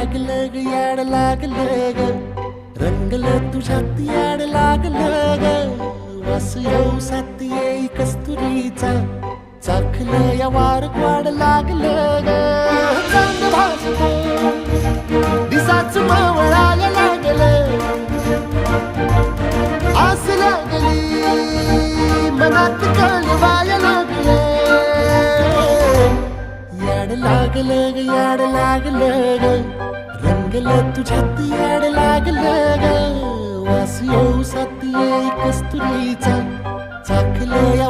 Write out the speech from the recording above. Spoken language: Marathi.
लागलं ग याड लागलं ग रंगलं तुझ्यात याड लागलं ग वास येऊ सात येई कस्तुरीचा चाखलं या वार वाड लागलं ग चांग भासतो दिसाच मावळायला लागलं आस लागली मनात कळवायला लागलं याड लागलं ग याड लागलं ग रंगलं तुझ्यात याड लागलं ग वास येऊ सात येई कस्तुरीचा चाखलं या